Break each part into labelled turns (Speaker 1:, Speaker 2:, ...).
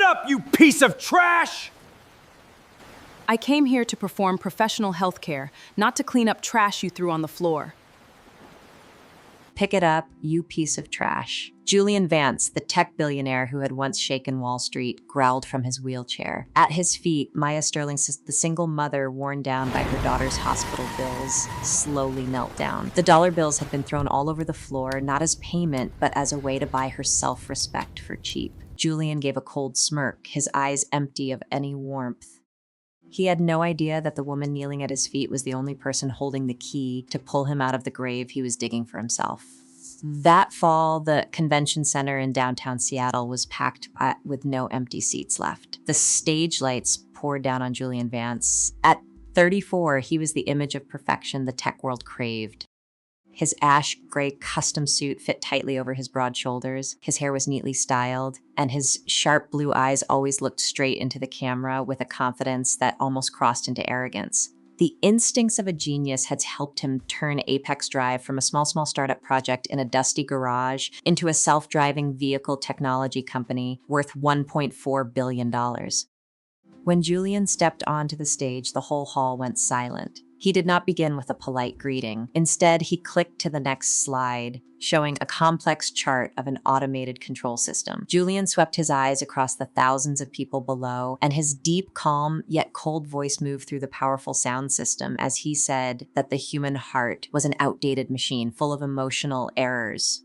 Speaker 1: up, you piece of trash!
Speaker 2: I came here to perform professional health care, not to clean up trash you threw on the floor.
Speaker 3: Pick it up, you piece of trash. Julian Vance, the tech billionaire who had once shaken Wall Street, growled from his wheelchair. At his feet, Maya Sterling, the single mother worn down by her daughter's hospital bills, slowly knelt down. The dollar bills had been thrown all over the floor, not as payment, but as a way to buy her self-respect for cheap. Julian gave a cold smirk, his eyes empty of any warmth. He had no idea that the woman kneeling at his feet was the only person holding the key to pull him out of the grave he was digging for himself. That fall, the convention center in downtown Seattle was packed with no empty seats left. The stage lights poured down on Julian Vance. At 34, he was the image of perfection the tech world craved. His ash gray custom suit fit tightly over his broad shoulders. His hair was neatly styled, and his sharp blue eyes always looked straight into the camera with a confidence that almost crossed into arrogance. The instincts of a genius had helped him turn Apex Drive from a small startup project in a dusty garage into a self-driving vehicle technology company worth $1.4 billion. When Julian stepped onto the stage, the whole hall went silent. He did not begin with a polite greeting. Instead, he clicked to the next slide, showing a complex chart of an automated control system. Julian swept his eyes across the thousands of people below, and his deep, calm, yet cold voice moved through the powerful sound system as he said that the human heart was an outdated machine full of emotional errors.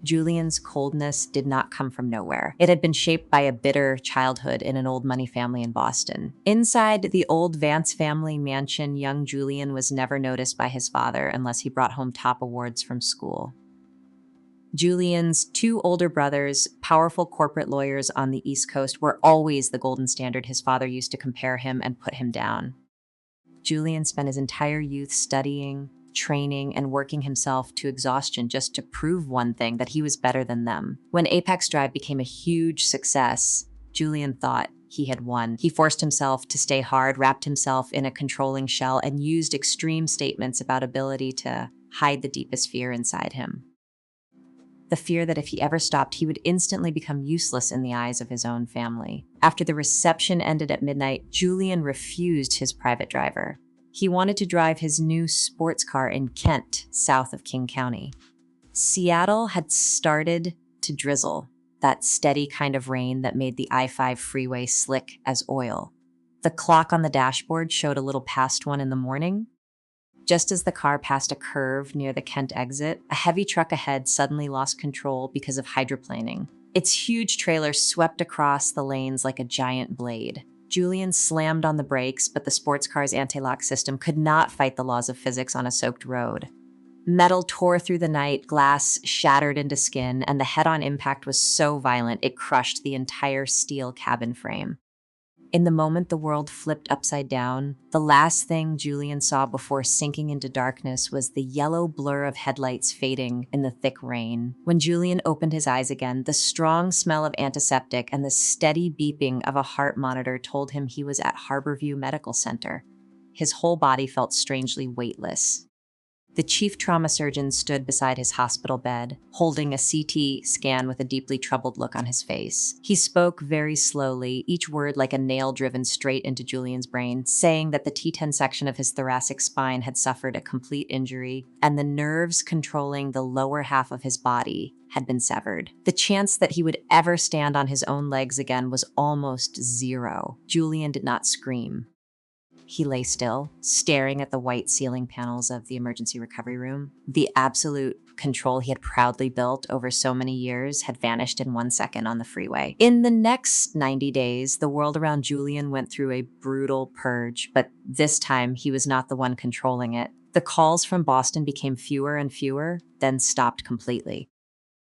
Speaker 3: Julian's coldness did not come from nowhere. It had been shaped by a bitter childhood in an old money family in Boston. Inside the old Vance family mansion, young Julian was never noticed by his father unless he brought home top awards from school. Julian's two older brothers, powerful corporate lawyers on the East Coast, were always the golden standard his father used to compare him and put him down. Julian spent his entire youth studying, training, and working himself to exhaustion just to prove one thing, that he was better than them. When Apex Drive became a huge success, Julian thought he had won. He forced himself to stay hard, wrapped himself in a controlling shell, and used extreme statements about ability to hide the deepest fear inside him. The fear that if he ever stopped, he would instantly become useless in the eyes of his own family. After the reception ended at midnight, Julian refused his private driver. He wanted to drive his new sports car in Kent, south of King County. Seattle had started to drizzle, that steady kind of rain that made the I-5 freeway slick as oil. The clock on the dashboard showed a little past 1 in the morning. Just as the car passed a curve near the Kent exit, a heavy truck ahead suddenly lost control because of hydroplaning. Its huge trailer swept across the lanes like a giant blade. Julian slammed on the brakes, but the sports car's anti-lock system could not fight the laws of physics on a soaked road. Metal tore through the night, glass shattered into skin, and the head-on impact was so violent it crushed the entire steel cabin frame. In the moment the world flipped upside down, the last thing Julian saw before sinking into darkness was the yellow blur of headlights fading in the thick rain. When Julian opened his eyes again, the strong smell of antiseptic and the steady beeping of a heart monitor told him he was at Harborview Medical Center. His whole body felt strangely weightless. The chief trauma surgeon stood beside his hospital bed, holding a CT scan with a deeply troubled look on his face. He spoke very slowly, each word like a nail driven straight into Julian's brain, saying that the T10 section of his thoracic spine had suffered a complete injury, and the nerves controlling the lower half of his body had been severed. The chance that he would ever stand on his own legs again was almost zero. Julian did not scream. He lay still, staring at the white ceiling panels of the emergency recovery room. The absolute control he had proudly built over so many years had vanished in 1 second on the freeway. In the next 90 days, the world around Julian went through a brutal purge, but this time he was not the one controlling it. The calls from Boston became fewer and fewer, then stopped completely.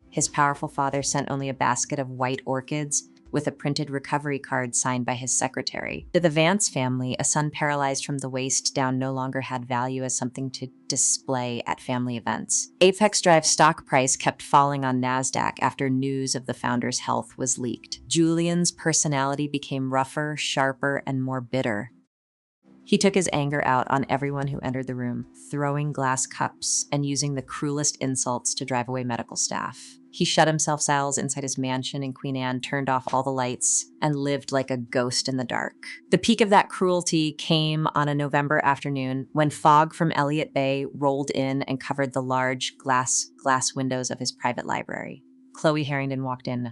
Speaker 3: His powerful father sent only a basket of white orchids with a printed recovery card signed by his secretary. To the Vance family, a son paralyzed from the waist down no longer had value as something to display at family events. Apex Drive's stock price kept falling on NASDAQ after news of the founder's health was leaked. Julian's personality became rougher, sharper, and more bitter. He took his anger out on everyone who entered the room, throwing glass cups and using the cruelest insults to drive away medical staff. He shut himself cells inside his mansion in Queen Anne, turned off all the lights, and lived like a ghost in the dark. The peak of that cruelty came on a November afternoon when fog from Elliott Bay rolled in and covered the large glass windows of his private library. Chloe Harrington walked in.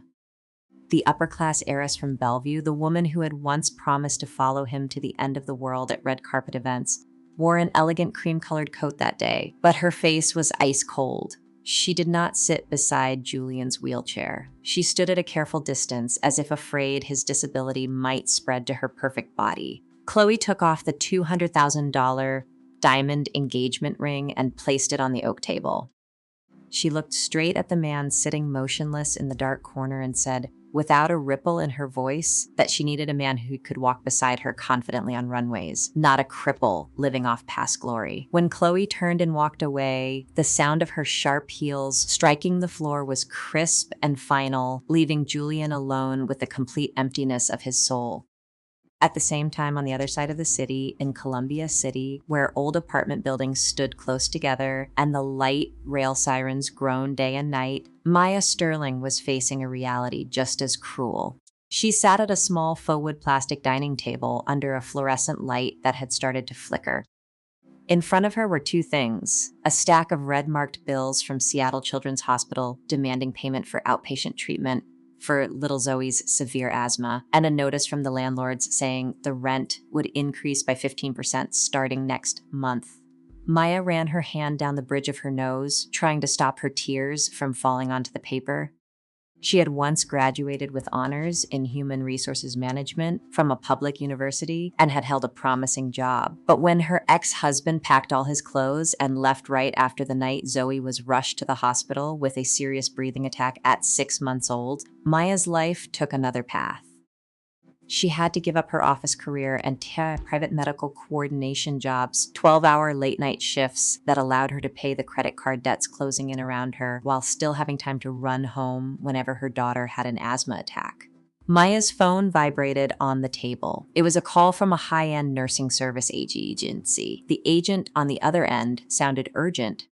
Speaker 3: The upper-class heiress from Bellevue, the woman who had once promised to follow him to the end of the world at red carpet events, wore an elegant cream-colored coat that day, but her face was ice cold. She did not sit beside Julian's wheelchair. She stood at a careful distance, as if afraid his disability might spread to her perfect body. Chloe took off the $200,000 diamond engagement ring and placed it on the oak table. She looked straight at the man sitting motionless in the dark corner and said, without a ripple in her voice, that she needed a man who could walk beside her confidently on runways, not a cripple living off past glory. When Chloe turned and walked away, the sound of her sharp heels striking the floor was crisp and final, leaving Julian alone with the complete emptiness of his soul. At the same time, on the other side of the city, in Columbia City, where old apartment buildings stood close together and the light rail sirens groaned day and night, Maya Sterling was facing a reality just as cruel. She sat at a small faux wood plastic dining table under a fluorescent light that had started to flicker. In front of her were two things: a stack of red-marked bills from Seattle Children's Hospital demanding payment for outpatient treatment for little Zoe's severe asthma, and a notice from the landlords saying the rent would increase by 15% starting next month. Maya ran her hand down the bridge of her nose, trying to stop her tears from falling onto the paper. She had once graduated with honors in human resources management from a public university and had held a promising job. But when her ex-husband packed all his clothes and left right after the night Zoe was rushed to the hospital with a serious breathing attack at 6 months old, Maya's life took another path. She had to give up her office career and private medical coordination jobs, 12-hour late-night shifts that allowed her to pay the credit card debts closing in around her while still having time to run home whenever her daughter had an asthma attack. Maya's phone vibrated on the table. It was a call from a high-end nursing service agency. The agent on the other end sounded urgent.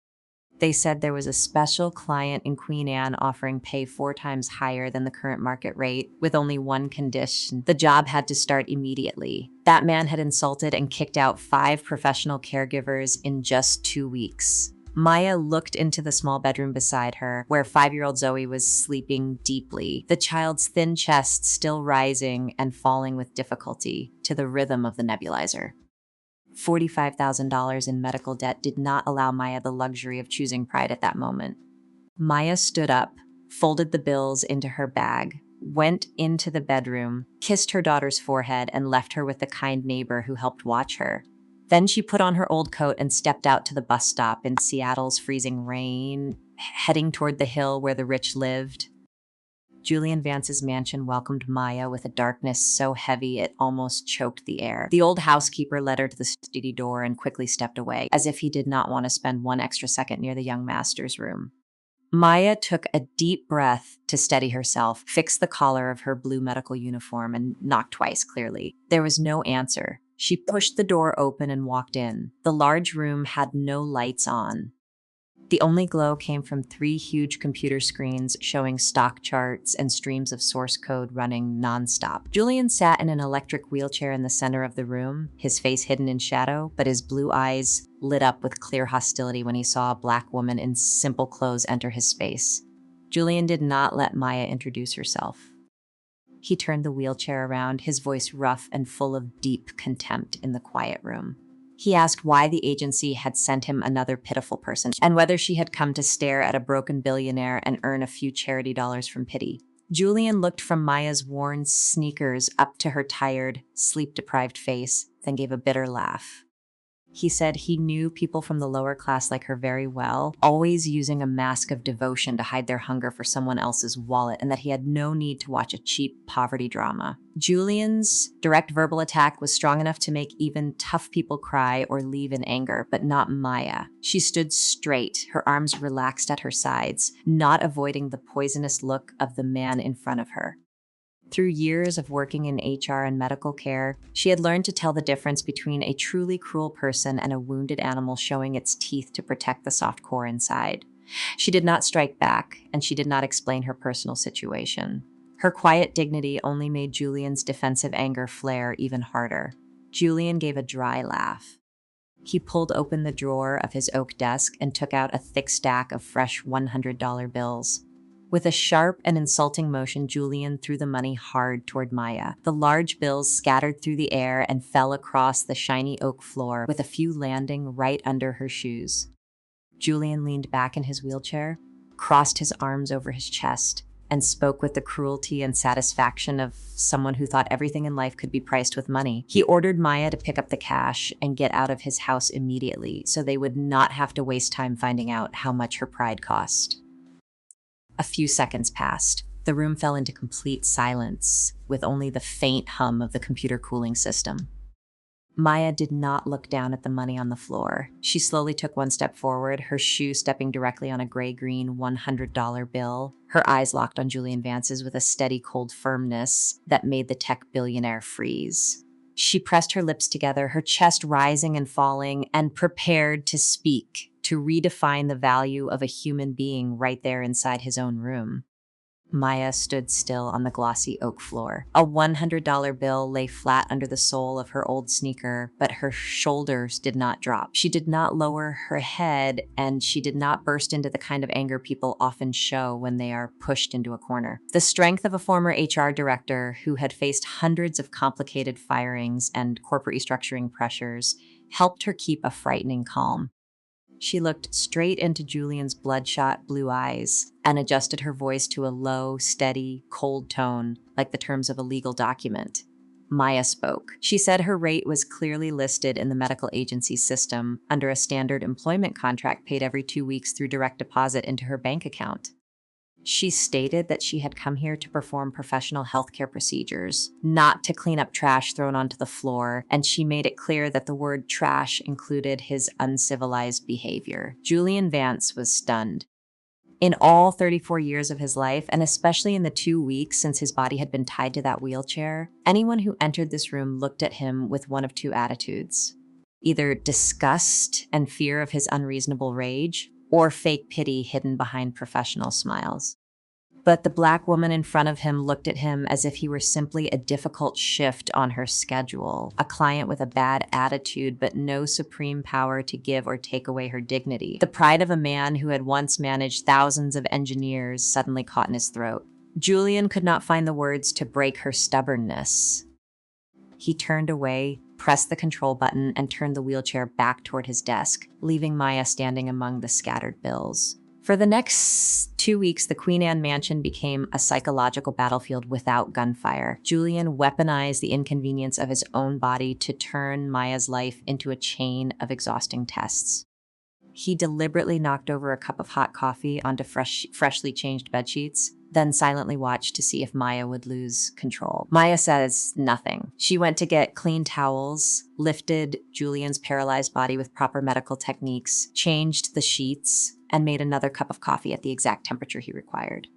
Speaker 3: They said there was a special client in Queen Anne offering pay 4 times higher than the current market rate, with only one condition: the job had to start immediately. That man had insulted and kicked out 5 professional caregivers in just 2 weeks. Maya looked into the small bedroom beside her, where 5-year-old Zoe was sleeping deeply, the child's thin chest still rising and falling with difficulty to the rhythm of the nebulizer. $45,000 in medical debt did not allow Maya the luxury of choosing pride at that moment. Maya stood up, folded the bills into her bag, went into the bedroom, kissed her daughter's forehead, and left her with the kind neighbor who helped watch her. Then she put on her old coat and stepped out to the bus stop in Seattle's freezing rain, heading toward the hill where the rich lived. Julian Vance's mansion welcomed Maya with a darkness so heavy it almost choked the air. The old housekeeper led her to the study door and quickly stepped away, as if he did not want to spend 1 extra second near the young master's room. Maya took a deep breath to steady herself, fixed the collar of her blue medical uniform, and knocked twice clearly. There was no answer. She pushed the door open and walked in. The large room had no lights on. The only glow came from 3 huge computer screens showing stock charts and streams of source code running nonstop. Julian sat in an electric wheelchair in the center of the room, his face hidden in shadow, but his blue eyes lit up with clear hostility when he saw a black woman in simple clothes enter his space. Julian did not let Maya introduce herself. He turned the wheelchair around, his voice rough and full of deep contempt in the quiet room. He asked why the agency had sent him another pitiful person, and whether she had come to stare at a broken billionaire and earn a few charity dollars from pity. Julian looked from Maya's worn sneakers up to her tired, sleep-deprived face, then gave a bitter laugh. He said he knew people from the lower class like her very well, always using a mask of devotion to hide their hunger for someone else's wallet, and that he had no need to watch a cheap poverty drama. Julian's direct verbal attack was strong enough to make even tough people cry or leave in anger, but not Maya. She stood straight, her arms relaxed at her sides, not avoiding the poisonous look of the man in front of her. Through years of working in HR and medical care, she had learned to tell the difference between a truly cruel person and a wounded animal showing its teeth to protect the soft core inside. She did not strike back, and she did not explain her personal situation. Her quiet dignity only made Julian's defensive anger flare even harder. Julian gave a dry laugh. He pulled open the drawer of his oak desk and took out a thick stack of fresh $100 bills. With a sharp and insulting motion, Julian threw the money hard toward Maya. The large bills scattered through the air and fell across the shiny oak floor, with a few landing right under her shoes. Julian leaned back in his wheelchair, crossed his arms over his chest, and spoke with the cruelty and satisfaction of someone who thought everything in life could be priced with money. He ordered Maya to pick up the cash and get out of his house immediately so they would not have to waste time finding out how much her pride cost. A few seconds passed. The room fell into complete silence, with only the faint hum of the computer cooling system. Maya did not look down at the money on the floor. She slowly took one step forward, her shoe stepping directly on a gray-green $100 bill. Her eyes locked on Julian Vance's with a steady, cold firmness that made the tech billionaire freeze. She pressed her lips together, her chest rising and falling, and prepared to speak, to redefine the value of a human being right there inside his own room. Maya stood still on the glossy oak floor. A $100 bill lay flat under the sole of her old sneaker, but her shoulders did not drop. She did not lower her head, and she did not burst into the kind of anger people often show when they are pushed into a corner. The strength of a former HR director who had faced hundreds of complicated firings and corporate restructuring pressures helped her keep a frightening calm. She looked straight into Julian's bloodshot blue eyes and adjusted her voice to a low, steady, cold tone, like the terms of a legal document. Maya spoke. She said her rate was clearly listed in the medical agency system under a standard employment contract paid every 2 weeks through direct deposit into her bank account. She stated that she had come here to perform professional healthcare procedures, not to clean up trash thrown onto the floor, and she made it clear that the word trash included his uncivilized behavior. Julian Vance was stunned. In all 34 years of his life, and especially in the 2 weeks since his body had been tied to that wheelchair, anyone who entered this room looked at him with one of two attitudes: either disgust and fear of his unreasonable rage, or fake pity hidden behind professional smiles. But the Black woman in front of him looked at him as if he were simply a difficult shift on her schedule, a client with a bad attitude but no supreme power to give or take away her dignity. The pride of a man who had once managed thousands of engineers suddenly caught in his throat. Julian could not find the words to break her stubbornness. He turned away, pressed the control button, and turned the wheelchair back toward his desk, leaving Maya standing among the scattered bills. For the next 2 weeks, the Queen Anne mansion became a psychological battlefield without gunfire. Julian weaponized the inconvenience of his own body to turn Maya's life into a chain of exhausting tests. He deliberately knocked over a cup of hot coffee onto freshly changed bedsheets, then silently watched to see if Maya would lose control. Maya says nothing. She went to get clean towels, lifted Julian's paralyzed body with proper medical techniques, changed the sheets, and made another cup of coffee at the exact temperature he required.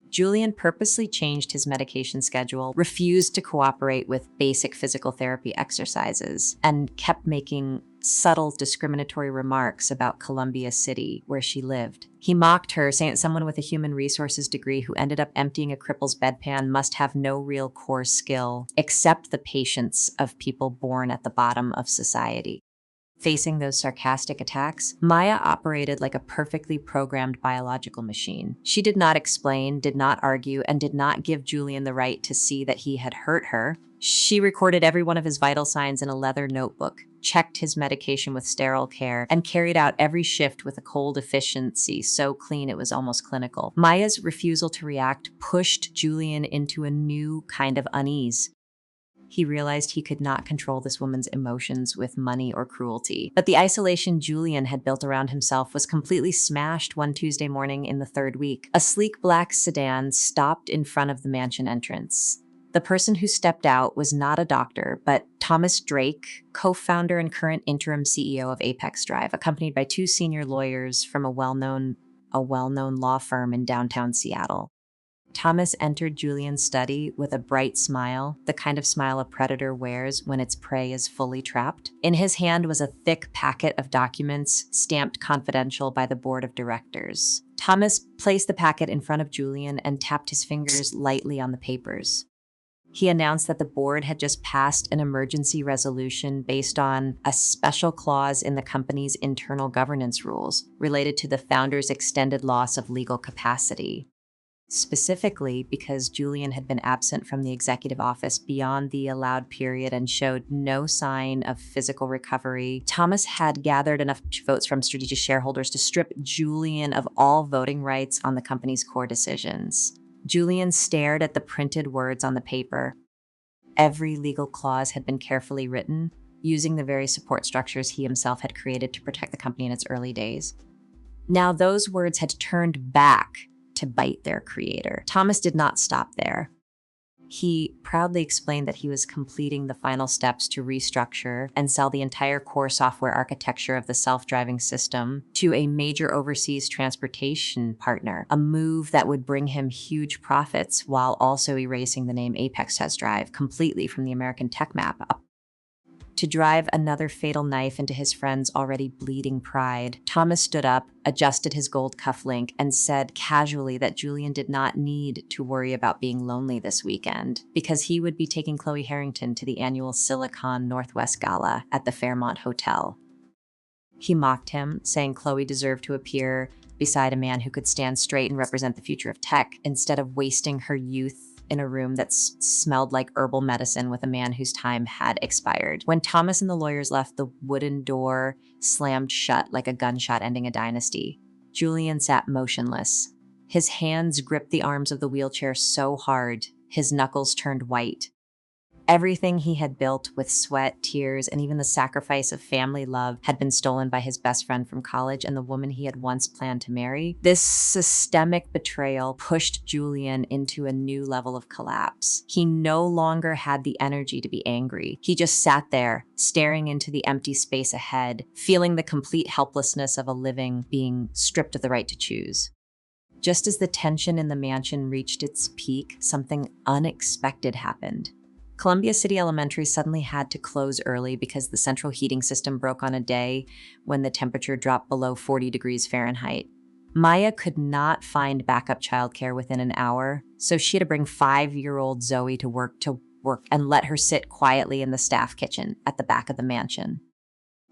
Speaker 3: Julian purposely changed his medication schedule, refused to cooperate with basic physical therapy exercises, and kept making subtle discriminatory remarks about Columbia City, where she lived. He mocked her, saying that someone with a human resources degree who ended up emptying a cripple's bedpan must have no real core skill, except the patience of people born at the bottom of society. Facing those sarcastic attacks, Maya operated like a perfectly programmed biological machine. She did not explain, did not argue, and did not give Julian the right to see that he had hurt her. She recorded every one of his vital signs in a leather notebook, checked his medication with sterile care, and carried out every shift with a cold efficiency so clean it was almost clinical. Maya's refusal to react pushed Julian into a new kind of unease. He realized he could not control this woman's emotions with money or cruelty. But the isolation Julian had built around himself was completely smashed one Tuesday morning in the 3rd week. A sleek black sedan stopped in front of the mansion entrance. The person who stepped out was not a doctor, but Thomas Drake, co-founder and current interim CEO of Apex Drive, accompanied by 2 senior lawyers from a well-known law firm in downtown Seattle. Thomas entered Julian's study with a bright smile, the kind of smile a predator wears when its prey is fully trapped. In his hand was a thick packet of documents stamped confidential by the board of directors. Thomas placed the packet in front of Julian and tapped his fingers lightly on the papers. He announced that the board had just passed an emergency resolution based on a special clause in the company's internal governance rules related to the founder's extended loss of legal capacity. Specifically because Julian had been absent from the executive office beyond the allowed period and showed no sign of physical recovery, Thomas had gathered enough votes from strategic shareholders to strip Julian of all voting rights on the company's core decisions. Julian stared at the printed words on the paper. Every legal clause had been carefully written, using the very support structures he himself had created to protect the company in its early days. Now those words had turned back to bite their creator. Thomas did not stop there. He proudly explained that he was completing the final steps to restructure and sell the entire core software architecture of the self-driving system to a major overseas transportation partner, a move that would bring him huge profits while also erasing the name Apex Test Drive completely from the American tech map. To drive another fatal knife into his friend's already bleeding pride, Thomas stood up, adjusted his gold cufflink, and said casually that Julian did not need to worry about being lonely this weekend, because he would be taking Chloe Harrington to the annual Silicon Northwest Gala at the Fairmont Hotel. He mocked him, saying Chloe deserved to appear beside a man who could stand straight and represent the future of tech, instead of wasting her youth in a room that smelled like herbal medicine with a man whose time had expired. When Thomas and the lawyers left, the wooden door slammed shut like a gunshot ending a dynasty. Julian sat motionless. His hands gripped the arms of the wheelchair so hard, his knuckles turned white. Everything he had built with sweat, tears, and even the sacrifice of family love had been stolen by his best friend from college and the woman he had once planned to marry. This systemic betrayal pushed Julian into a new level of collapse. He no longer had the energy to be angry. He just sat there, staring into the empty space ahead, feeling the complete helplessness of a living being stripped of the right to choose. Just as the tension in the mansion reached its peak, something unexpected happened. Columbia City Elementary suddenly had to close early because the central heating system broke on a day when the temperature dropped below 40 degrees Fahrenheit. Maya could not find backup childcare within an hour, so she had to bring 5-year-old Zoe to work and let her sit quietly in the staff kitchen at the back of the mansion.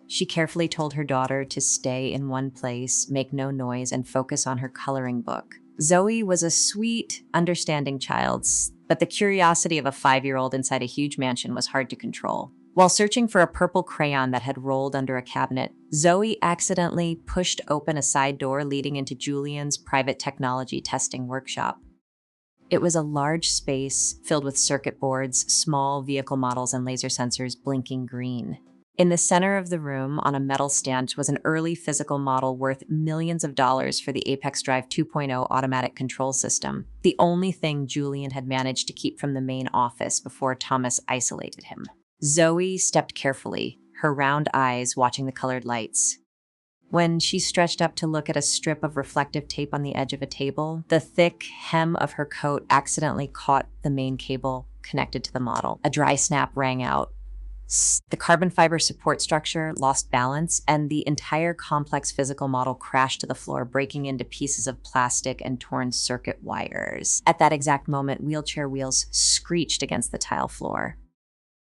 Speaker 3: She carefully told her daughter to stay in one place, make no noise, and focus on her coloring book. Zoe was a sweet, understanding child, but the curiosity of a 5-year-old inside a huge mansion was hard to control. While searching for a purple crayon that had rolled under a cabinet, Zoe accidentally pushed open a side door leading into Julian's private technology testing workshop. It was a large space filled with circuit boards, small vehicle models, and laser sensors blinking green. In the center of the room, on a metal stand, was an early physical model worth millions of dollars for the Apex Drive 2.0 automatic control system, the only thing Julian had managed to keep from the main office before Thomas isolated him. Zoe stepped carefully, her round eyes watching the colored lights. When she stretched up to look at a strip of reflective tape on the edge of a table, the thick hem of her coat accidentally caught the main cable connected to the model. A dry snap rang out. The carbon fiber support structure lost balance, and the entire complex physical model crashed to the floor, breaking into pieces of plastic and torn circuit wires. At that exact moment, wheelchair wheels screeched against the tile floor.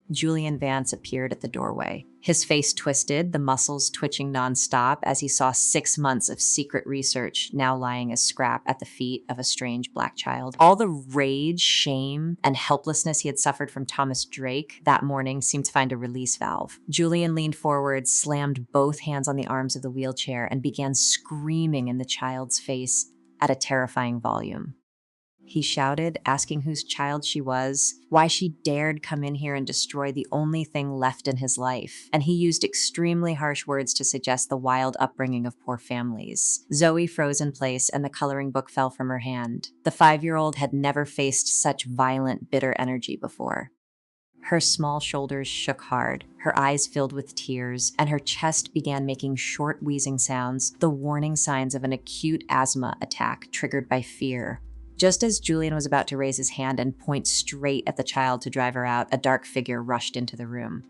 Speaker 3: Julian Vance appeared at the doorway. His face twisted, the muscles twitching nonstop as he saw 6 months of secret research now lying as scrap at the feet of a strange black child. All the rage, shame, and helplessness he had suffered from Thomas Drake that morning seemed to find a release valve. Julian leaned forward, slammed both hands on the arms of the wheelchair, and began screaming in the child's face at a terrifying volume. He shouted, asking whose child she was, why she dared come in here and destroy the only thing left in his life. And he used extremely harsh words to suggest the wild upbringing of poor families. Zoe froze in place and the coloring book fell from her hand. The 5-year-old had never faced such violent, bitter energy before. Her small shoulders shook hard, her eyes filled with tears, and her chest began making short wheezing sounds, the warning signs of an acute asthma attack triggered by fear. Just as Julian was about to raise his hand and point straight at the child to drive her out, a dark figure rushed into the room.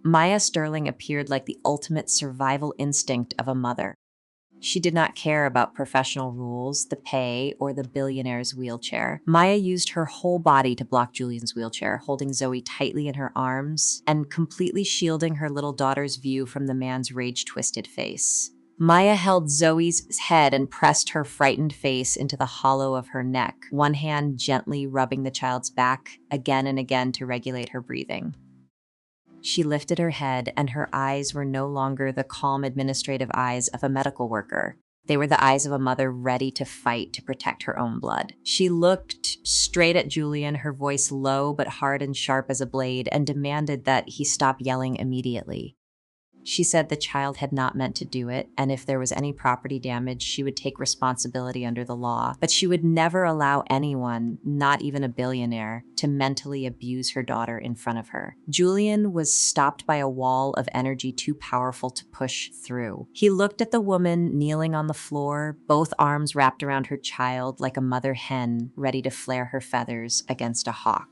Speaker 3: Maya Sterling appeared like the ultimate survival instinct of a mother. She did not care about professional rules, the pay, or the billionaire's wheelchair. Maya used her whole body to block Julian's wheelchair, holding Zoe tightly in her arms and completely shielding her little daughter's view from the man's rage-twisted face. Maya held Zoe's head and pressed her frightened face into the hollow of her neck, one hand gently rubbing the child's back again and again to regulate her breathing. She lifted her head, and her eyes were no longer the calm administrative eyes of a medical worker. They were the eyes of a mother ready to fight to protect her own blood. She looked straight at Julian, her voice low but hard and sharp as a blade, and demanded that he stop yelling immediately. She said the child had not meant to do it, and if there was any property damage, she would take responsibility under the law. But she would never allow anyone, not even a billionaire, to mentally abuse her daughter in front of her. Julian was stopped by a wall of energy too powerful to push through. He looked at the woman kneeling on the floor, both arms wrapped around her child like a mother hen ready to flare her feathers against a hawk.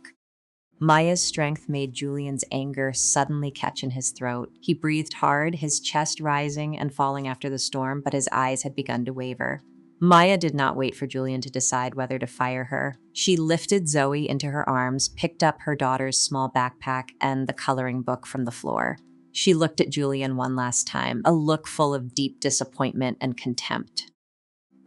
Speaker 3: Maya's strength made Julian's anger suddenly catch in his throat. He breathed hard, his chest rising and falling after the storm, but his eyes had begun to waver. Maya did not wait for Julian to decide whether to fire her. She lifted Zoe into her arms, picked up her daughter's small backpack and the coloring book from the floor. She looked at Julian one last time, a look full of deep disappointment and contempt.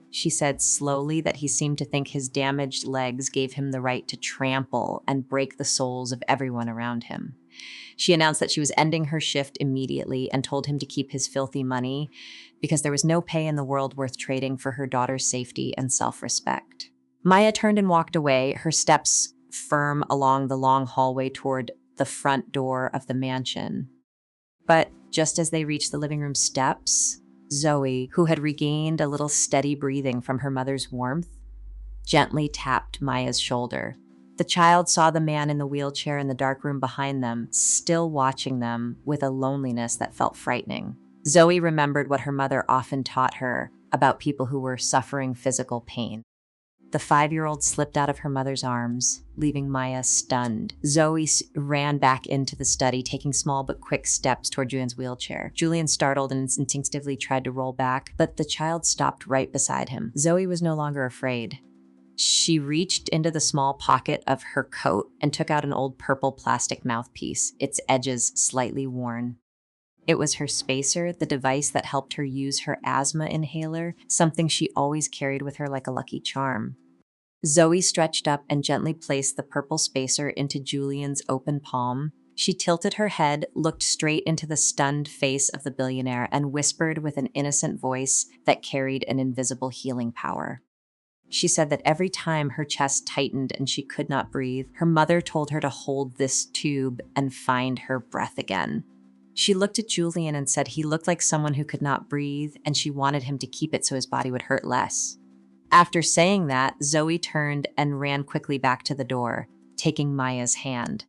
Speaker 3: She said slowly that he seemed to think his damaged legs gave him the right to trample and break the souls of everyone around him. She announced that she was ending her shift immediately and told him to keep his filthy money because there was no pay in the world worth trading for her daughter's safety and self-respect. Maya turned and walked away, her steps firm along the long hallway toward the front door of the mansion. But just as they reached the living room steps, Zoe, who had regained a little steady breathing from her mother's warmth, gently tapped Maya's shoulder. The child saw the man in the wheelchair in the dark room behind them, still watching them with a loneliness that felt frightening. Zoe remembered what her mother often taught her about people who were suffering physical pain. The 5-year-old slipped out of her mother's arms, leaving Maya stunned. Zoe ran back into the study, taking small but quick steps toward Julian's wheelchair. Julian startled and instinctively tried to roll back, but the child stopped right beside him. Zoe was no longer afraid. She reached into the small pocket of her coat and took out an old purple plastic mouthpiece, its edges slightly worn. It was her spacer, the device that helped her use her asthma inhaler, something she always carried with her like a lucky charm. Zoe stretched up and gently placed the purple spacer into Julian's open palm. She tilted her head, looked straight into the stunned face of the billionaire, and whispered with an innocent voice that carried an invisible healing power. She said that every time her chest tightened and she could not breathe, her mother told her to hold this tube and find her breath again. She looked at Julian and said he looked like someone who could not breathe, and she wanted him to keep it so his body would hurt less. After saying that, Zoe turned and ran quickly back to the door, taking Maya's hand.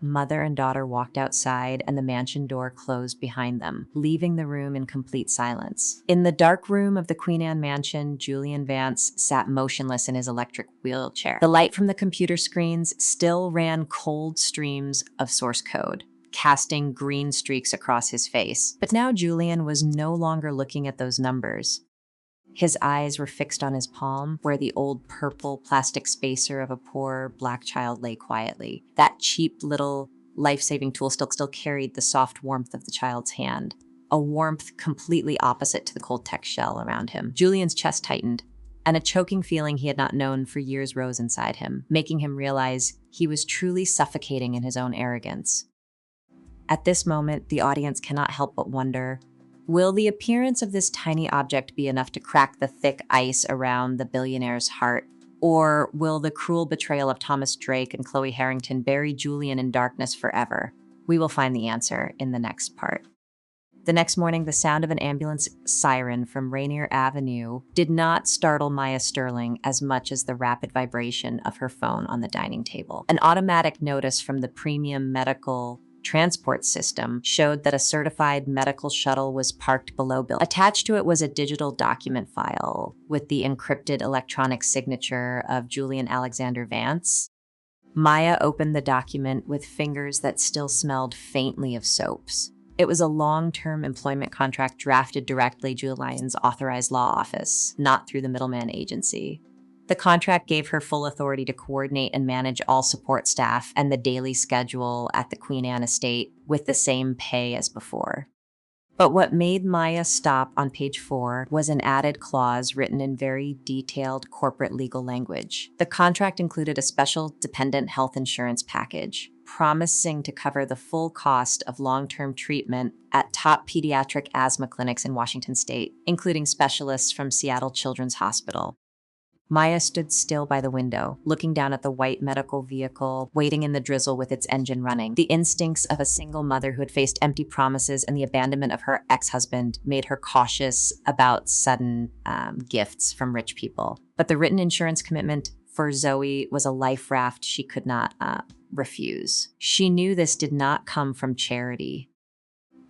Speaker 3: Mother and daughter walked outside, and the mansion door closed behind them, leaving the room in complete silence. In the dark room of the Queen Anne mansion, Julian Vance sat motionless in his electric wheelchair. The light from the computer screens still ran cold streams of source code, casting green streaks across his face. But now Julian was no longer looking at those numbers. His eyes were fixed on his palm, where the old purple plastic spacer of a poor black child lay quietly. That cheap little life-saving tool still carried the soft warmth of the child's hand, a warmth completely opposite to the cold tech shell around him. Julian's chest tightened, and a choking feeling he had not known for years rose inside him, making him realize he was truly suffocating in his own arrogance. At this moment, the audience cannot help but wonder, will the appearance of this tiny object be enough to crack the thick ice around the billionaire's heart? Or will the cruel betrayal of Thomas Drake and Chloe Harrington bury Julian in darkness forever? We will find the answer in the next part. The next morning, the sound of an ambulance siren from Rainier Avenue did not startle Maya Sterling as much as the rapid vibration of her phone on the dining table. An automatic notice from the premium medical transport system showed that a certified medical shuttle was parked below Bill. Attached to it was a digital document file with the encrypted electronic signature of Julian Alexander Vance. Maya opened the document with fingers that still smelled faintly of soaps. It was a long-term employment contract drafted directly Julian's authorized law office, not through the middleman agency. The contract gave her full authority to coordinate and manage all support staff and the daily schedule at the Queen Anne estate with the same pay as before. But what made Maya stop on page 4 was an added clause written in very detailed corporate legal language. The contract included a special dependent health insurance package, promising to cover the full cost of long-term treatment at top pediatric asthma clinics in Washington state, including specialists from Seattle Children's Hospital. Maya stood still by the window, looking down at the white medical vehicle, waiting in the drizzle with its engine running. The instincts of a single mother who had faced empty promises and the abandonment of her ex-husband made her cautious about sudden gifts from rich people. But the written insurance commitment for Zoe was a life raft she could not refuse. She knew this did not come from charity.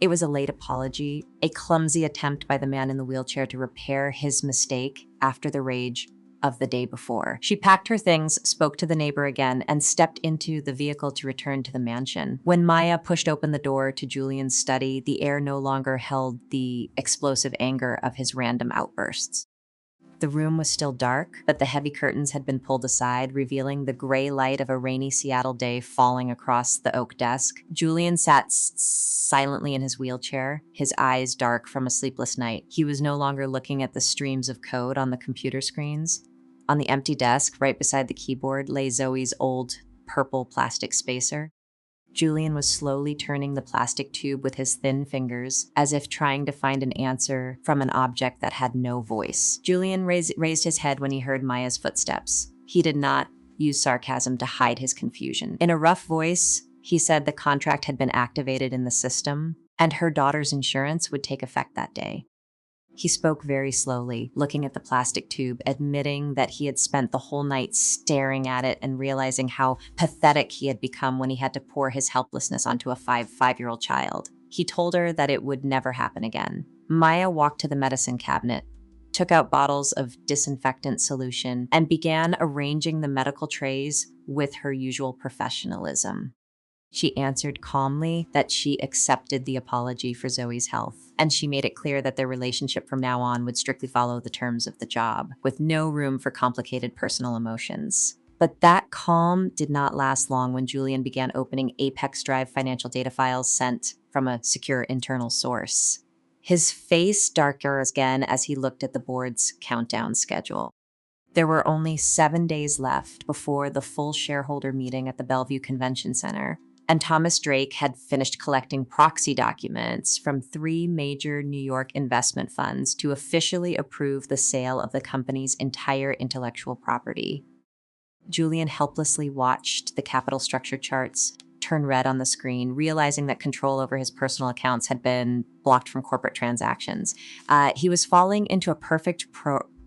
Speaker 3: It was a late apology, a clumsy attempt by the man in the wheelchair to repair his mistake after the rage of the day before. She packed her things, spoke to the neighbor again, and stepped into the vehicle to return to the mansion. When Maya pushed open the door to Julian's study, the air no longer held the explosive anger of his random outbursts. The room was still dark, but the heavy curtains had been pulled aside, revealing the gray light of a rainy Seattle day falling across the oak desk. Julian sat silently in his wheelchair, his eyes dark from a sleepless night. He was no longer looking at the streams of code on the computer screens. On the empty desk, right beside the keyboard, lay Zoe's old purple plastic spacer. Julian was slowly turning the plastic tube with his thin fingers, as if trying to find an answer from an object that had no voice. Julian raised his head when he heard Maya's footsteps. He did not use sarcasm to hide his confusion. In a rough voice, he said the contract had been activated in the system, and her daughter's insurance would take effect that day. He spoke very slowly, looking at the plastic tube, admitting that he had spent the whole night staring at it and realizing how pathetic he had become when he had to pour his helplessness onto a five-year-old child. He told her that it would never happen again. Maya walked to the medicine cabinet, took out bottles of disinfectant solution, and began arranging the medical trays with her usual professionalism. She answered calmly that she accepted the apology for Zoe's health, and she made it clear that their relationship from now on would strictly follow the terms of the job, with no room for complicated personal emotions. But that calm did not last long when Julian began opening Apex Drive financial data files sent from a secure internal source. His face darkened again as he looked at the board's countdown schedule. There were only 7 days left before the full shareholder meeting at the Bellevue Convention Center, and Thomas Drake had finished collecting proxy documents from 3 major New York investment funds to officially approve the sale of the company's entire intellectual property. Julian helplessly watched the capital structure charts turn red on the screen, realizing that control over his personal accounts had been blocked from corporate transactions. He was falling into a perfect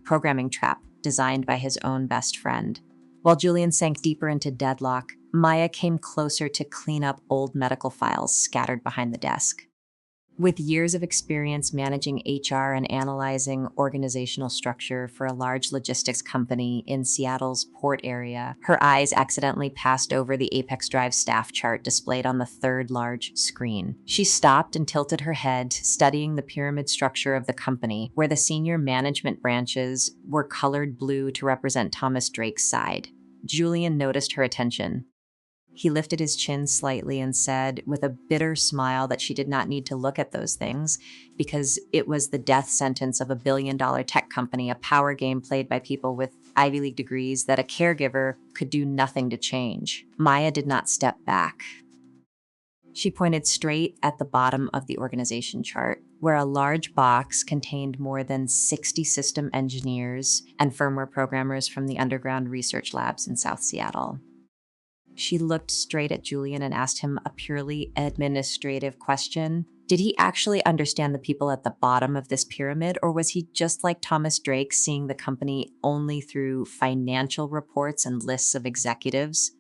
Speaker 3: programming trap designed by his own best friend. While Julian sank deeper into deadlock, Maya came closer to clean up old medical files scattered behind the desk. With years of experience managing HR and analyzing organizational structure for a large logistics company in Seattle's port area, her eyes accidentally passed over the Apex Drive staff chart displayed on the 3rd large screen. She stopped and tilted her head, studying the pyramid structure of the company, where the senior management branches were colored blue to represent Thomas Drake's side. Julian noticed her attention. He lifted his chin slightly and said, with a bitter smile, that she did not need to look at those things because it was the death sentence of a billion-dollar tech company, a power game played by people with Ivy League degrees that a caregiver could do nothing to change. Maya did not step back. She pointed straight at the bottom of the organization chart, where a large box contained more than 60 system engineers and firmware programmers from the underground research labs in South Seattle. She looked straight at Julian and asked him a purely administrative question. Did he actually understand the people at the bottom of this pyramid, or was he just like Thomas Drake, seeing the company only through financial reports and lists of executives?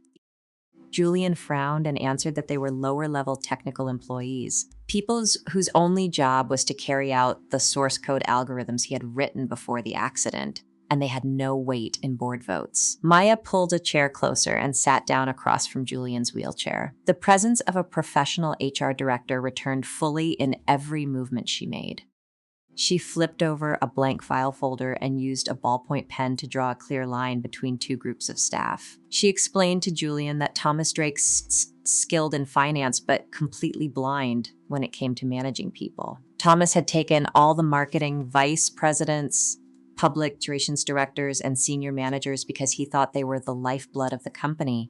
Speaker 3: Julian frowned and answered that they were lower-level technical employees, people whose only job was to carry out the source code algorithms he had written before the accident, and they had no weight in board votes. Maya pulled a chair closer and sat down across from Julian's wheelchair. The presence of a professional HR director returned fully in every movement she made. She flipped over a blank file folder and used a ballpoint pen to draw a clear line between two groups of staff. She explained to Julian that Thomas Drake's skilled in finance but completely blind when it came to managing people. Thomas had taken all the marketing vice presidents, public relations directors, and senior managers because he thought they were the lifeblood of the company.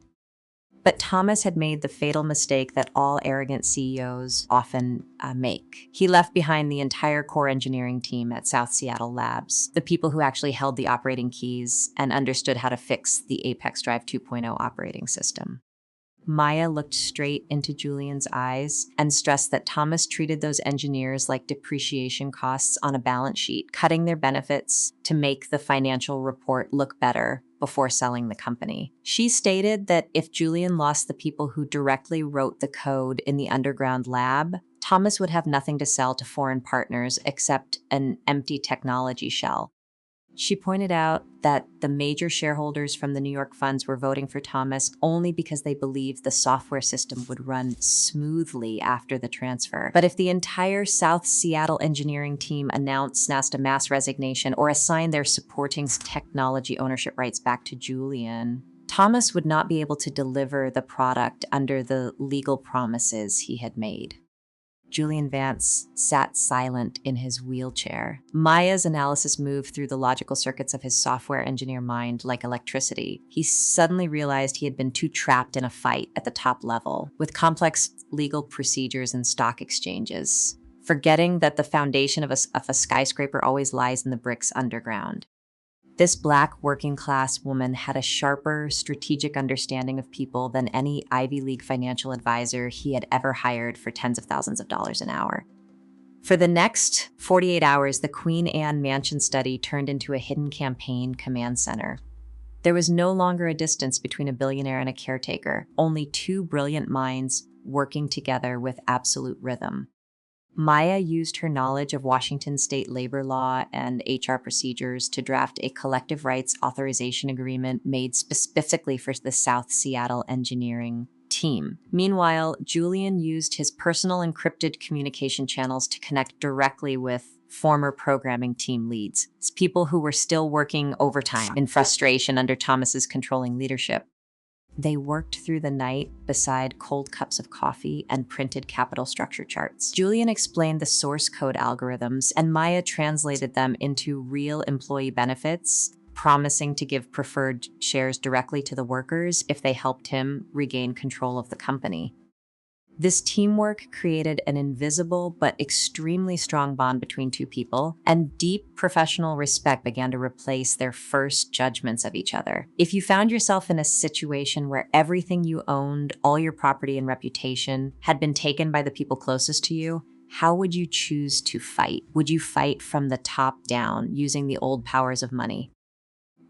Speaker 3: But Thomas had made the fatal mistake that all arrogant CEOs often make. He left behind the entire core engineering team at South Seattle Labs, the people who actually held the operating keys and understood how to fix the Apex Drive 2.0 operating system. Maya looked straight into Julian's eyes and stressed that Thomas treated those engineers like depreciation costs on a balance sheet, cutting their benefits to make the financial report look better before selling the company. She stated that if Julian lost the people who directly wrote the code in the underground lab, Thomas would have nothing to sell to foreign partners except an empty technology shell. She pointed out that the major shareholders from the New York funds were voting for Thomas only because they believed the software system would run smoothly after the transfer. But if the entire South Seattle engineering team announced a mass resignation or assigned their supporting technology ownership rights back to Julian, Thomas would not be able to deliver the product under the legal promises he had made. Julian Vance sat silent in his wheelchair. Maya's analysis moved through the logical circuits of his software engineer mind like electricity. He suddenly realized he had been too trapped in a fight at the top level, with complex legal procedures and stock exchanges, forgetting that the foundation of a skyscraper always lies in the bricks underground. This Black working-class woman had a sharper, strategic understanding of people than any Ivy League financial advisor he had ever hired for tens of thousands of dollars an hour. For the next 48 hours, the Queen Anne Mansion study turned into a hidden campaign command center. There was no longer a distance between a billionaire and a caretaker, only two brilliant minds working together with absolute rhythm. Maya used her knowledge of Washington state labor law and HR procedures to draft a collective rights authorization agreement made specifically for the South Seattle engineering team. Meanwhile, Julian used his personal encrypted communication channels to connect directly with former programming team leads, people who were still working overtime in frustration under Thomas's controlling leadership. They worked through the night beside cold cups of coffee and printed capital structure charts. Julian explained the source code algorithms, and Maya translated them into real employee benefits, promising to give preferred shares directly to the workers if they helped him regain control of the company. This teamwork created an invisible but extremely strong bond between two people, and deep professional respect began to replace their first judgments of each other. If you found yourself in a situation where everything you owned, all your property and reputation, had been taken by the people closest to you, how would you choose to fight? Would you fight from the top down, using the old powers of money?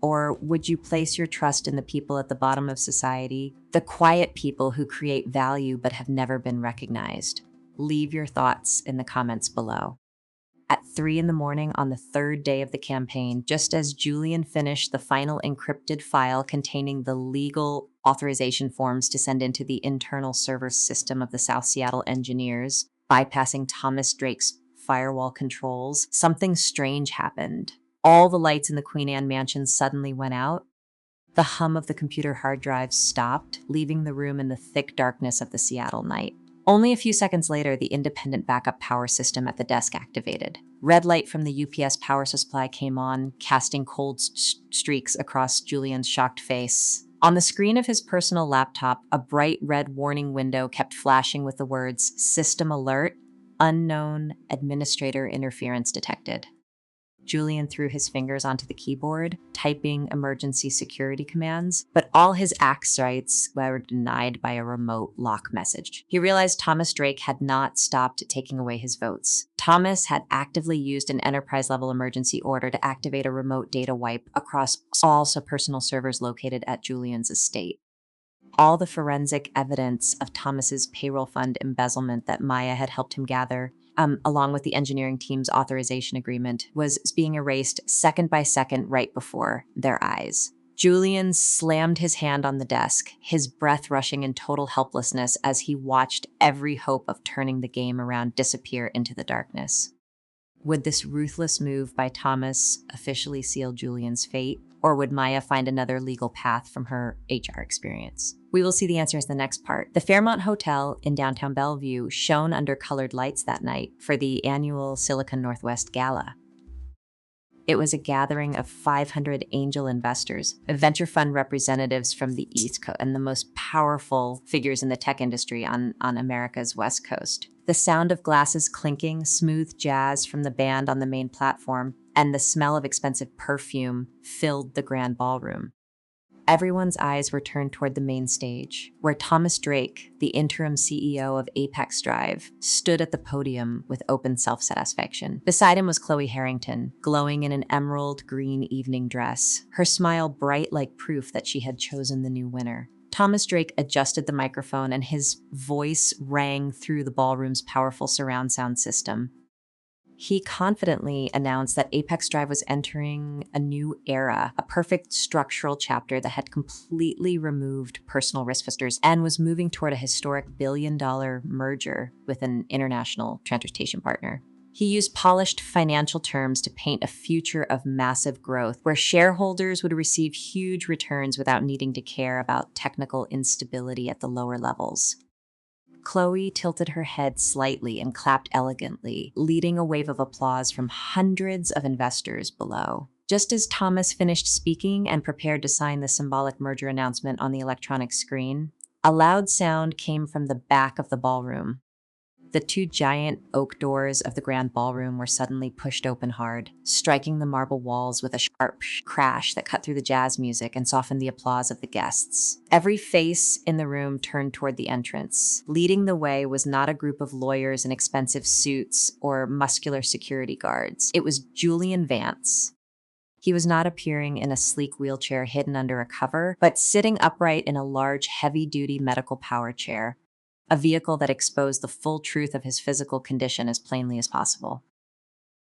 Speaker 3: Or would you place your trust in the people at the bottom of society, the quiet people who create value but have never been recognized? Leave your thoughts in the comments below. At 3 a.m. on the third day of the campaign, just as Julian finished the final encrypted file containing the legal authorization forms to send into the internal server system of the South Seattle engineers, bypassing Thomas Drake's firewall controls, something strange happened. All the lights in the Queen Anne mansion suddenly went out. The hum of the computer hard drives stopped, leaving the room in the thick darkness of the Seattle night. Only a few seconds later, the independent backup power system at the desk activated. Red light from the UPS power supply came on, casting cold streaks across Julian's shocked face. On the screen of his personal laptop, a bright red warning window kept flashing with the words, "System alert, unknown administrator interference detected." Julian threw his fingers onto the keyboard, typing emergency security commands, but all his access rights were denied by a remote lock message. He realized Thomas Drake had not stopped taking away his votes. Thomas had actively used an enterprise-level emergency order to activate a remote data wipe across all personal servers located at Julian's estate. all the forensic evidence of Thomas's payroll fund embezzlement that Maya had helped him gather, along with the engineering team's authorization agreement, was being erased second by second right before their eyes. Julian slammed his hand on the desk, his breath rushing in total helplessness as he watched every hope of turning the game around disappear into the darkness. Would this ruthless move by Thomas officially seal Julian's fate, or would Maya find another legal path from her HR experience? We will see the answers in the next part. The Fairmont Hotel in downtown Bellevue shone under colored lights that night for the annual Silicon Northwest Gala. It was a gathering of 500 angel investors, venture fund representatives from the East Coast, and the most powerful figures in the tech industry on America's West Coast. The sound of glasses clinking, smooth jazz from the band on the main platform, and the smell of expensive perfume filled the grand ballroom. Everyone's eyes were turned toward the main stage, where Thomas Drake, the interim CEO of Apex Drive, stood at the podium with open self-satisfaction. Beside him was Chloe Harrington, glowing in an emerald green evening dress, her smile bright like proof that she had chosen the new winner. Thomas Drake adjusted the microphone, and his voice rang through the ballroom's powerful surround sound system. He confidently announced that Apex Drive was entering a new era, a perfect structural chapter that had completely removed personal risk factors and was moving toward a historic billion-dollar merger with an international transportation partner. He used polished financial terms to paint a future of massive growth, where shareholders would receive huge returns without needing to care about technical instability at the lower levels. Chloe tilted her head slightly and clapped elegantly, leading a wave of applause from hundreds of investors below. Just as Thomas finished speaking and prepared to sign the symbolic merger announcement on the electronic screen, a loud sound came from the back of the ballroom. The two giant oak doors of the grand ballroom were suddenly pushed open hard, striking the marble walls with a sharp crash that cut through the jazz music and softened the applause of the guests. Every face in the room turned toward the entrance. Leading the way was not a group of lawyers in expensive suits or muscular security guards. It was Julian Vance. He was not appearing in a sleek wheelchair hidden under a cover, but sitting upright in a large, heavy-duty medical power chair, a vehicle that exposed the full truth of his physical condition as plainly as possible.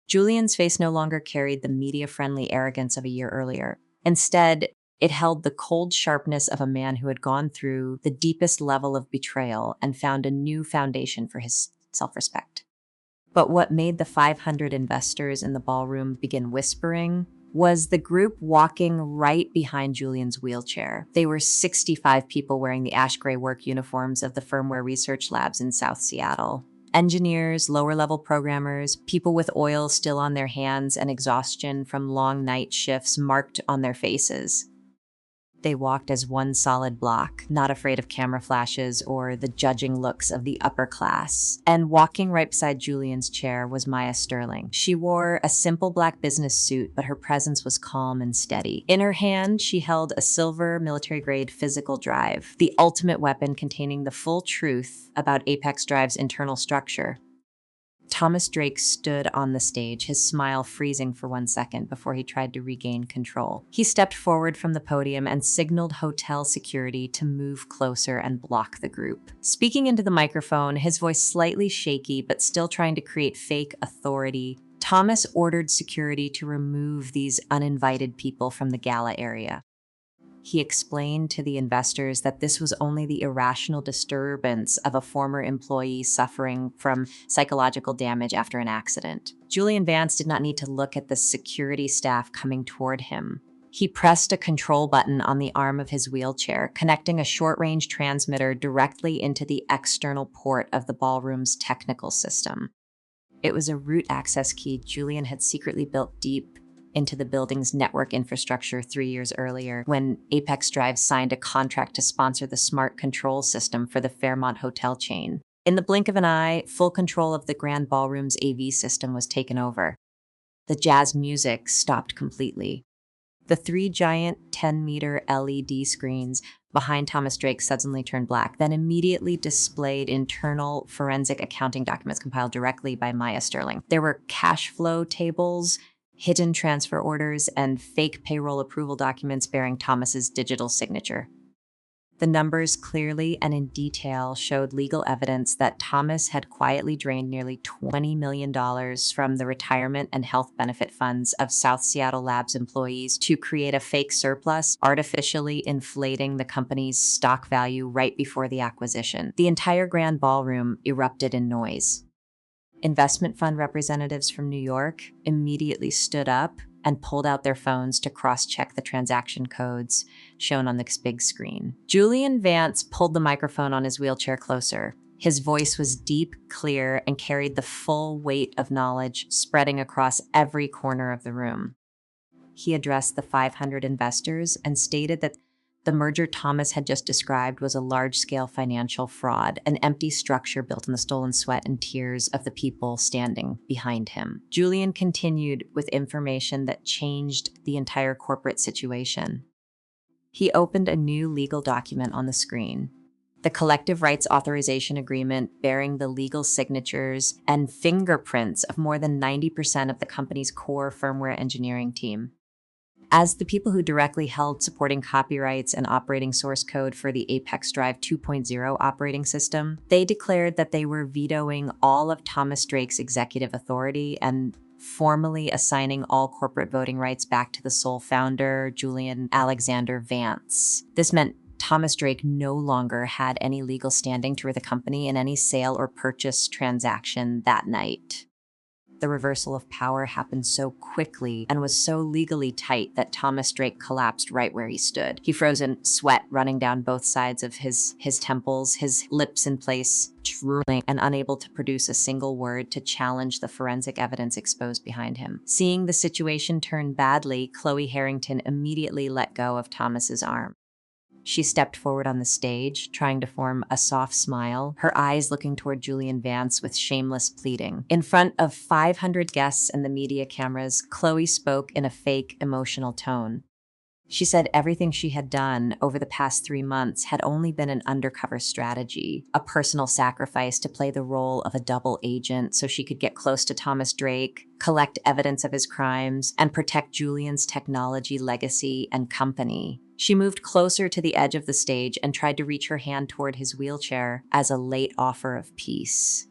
Speaker 3: Julian's face no longer carried the media-friendly arrogance of a year earlier. Instead, it held the cold sharpness of a man who had gone through the deepest level of betrayal and found a new foundation for his self-respect. But what made the 500 investors in the ballroom begin whispering was the group walking right behind Julian's wheelchair. They were 65 people wearing the ash gray work uniforms of the firmware research labs in South Seattle. Engineers, lower-level programmers, people with oil still on their hands and exhaustion from long night shifts marked on their faces. They walked as one solid block, not afraid of camera flashes or the judging looks of the upper class. And walking right beside Julian's chair was Maya Sterling. She wore a simple black business suit, but her presence was calm and steady. In her hand, she held a silver military-grade physical drive, the ultimate weapon containing the full truth about Apex Drive's internal structure. Thomas Drake stood on the stage, his smile freezing for 1 second before he tried to regain control. He stepped forward from the podium and signaled hotel security to move closer and block the group. Speaking into the microphone, his voice slightly shaky but still trying to create fake authority, Thomas ordered security to remove these uninvited people from the gala area. He explained to the investors that this was only the irrational disturbance of a former employee suffering from psychological damage after an accident. Julian Vance did not need to look at the security staff coming toward him. He pressed a control button on the arm of his wheelchair, connecting a short-range transmitter directly into the external port of the ballroom's technical system. It was a root access key Julian had secretly built deep into the building's network infrastructure 3 years earlier, when Apex Drive signed a contract to sponsor the smart control system for the Fairmont hotel chain. In the blink of an eye, full control of the Grand Ballroom's AV system was taken over. The jazz music stopped completely. The 3 giant 10-meter LED screens behind Thomas Drake suddenly turned black, then immediately displayed internal forensic accounting documents compiled directly by Maya Sterling. There were cash flow tables, hidden transfer orders, and fake payroll approval documents bearing Thomas's digital signature. The numbers clearly and in detail showed legal evidence that Thomas had quietly drained nearly $20 million from the retirement and health benefit funds of South Seattle Labs employees to create a fake surplus, artificially inflating the company's stock value right before the acquisition. The entire grand ballroom erupted in noise. Investment fund representatives from New York immediately stood up and pulled out their phones to cross-check the transaction codes shown on the big screen. Julian Vance pulled the microphone on his wheelchair closer. His voice was deep, clear, and carried the full weight of knowledge spreading across every corner of the room. He addressed the 500 investors and stated that the merger Thomas had just described was a large-scale financial fraud, an empty structure built on the stolen sweat and tears of the people standing behind him. Julian continued with information that changed the entire corporate situation. He opened a new legal document on the screen, the Collective Rights Authorization Agreement bearing the legal signatures and fingerprints of more than 90% of the company's core firmware engineering team. As the people who directly held supporting copyrights and operating source code for the Apex Drive 2.0 operating system, they declared that they were vetoing all of Thomas Drake's executive authority and formally assigning all corporate voting rights back to the sole founder, Julian Alexander Vance. This meant Thomas Drake no longer had any legal standing to the company in any sale or purchase transaction that night. The reversal of power happened so quickly and was so legally tight that Thomas Drake collapsed right where he stood. He froze in sweat running down both sides of his temples, his lips in place, drooling and unable to produce a single word to challenge the forensic evidence exposed behind him. Seeing the situation turn badly, Chloe Harrington immediately let go of Thomas's arm. She stepped forward on the stage, trying to form a soft smile, her eyes looking toward Julian Vance with shameless pleading. In front of 500 guests and the media cameras, Chloe spoke in a fake, emotional tone. She said everything she had done over the past 3 months had only been an undercover strategy, a personal sacrifice to play the role of a double agent so she could get close to Thomas Drake, collect evidence of his crimes, and protect Julian's technology legacy and company. She moved closer to the edge of the stage and tried to reach her hand toward his wheelchair as a late offer of peace.